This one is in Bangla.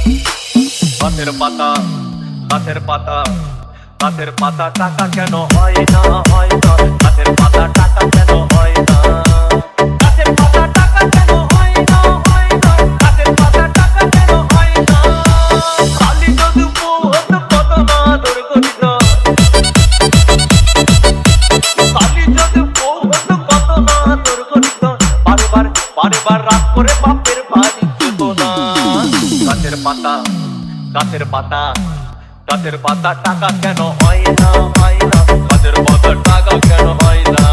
গাছের পাতা গাছের পাতা গাছের পাতা টাকা কেন হয় না হয় না গাছের পাতা টাকা কেন হয় না গাছের পাতা টাকা কেন হয় না হয় না গাছের পাতা টাকা কেন হয় না খালি যদি মোহন কত না দুর্গন্ধ খালি যদি মোহন কত না দুর্গন্ধ বারে বার রাত করে বাপের বাড়ি যেত না গাছের পাতা গাছের পাতা গাছের পাতা টাকা কেন হয় না হয় না গাছের পাতা টাকা কেন হয় না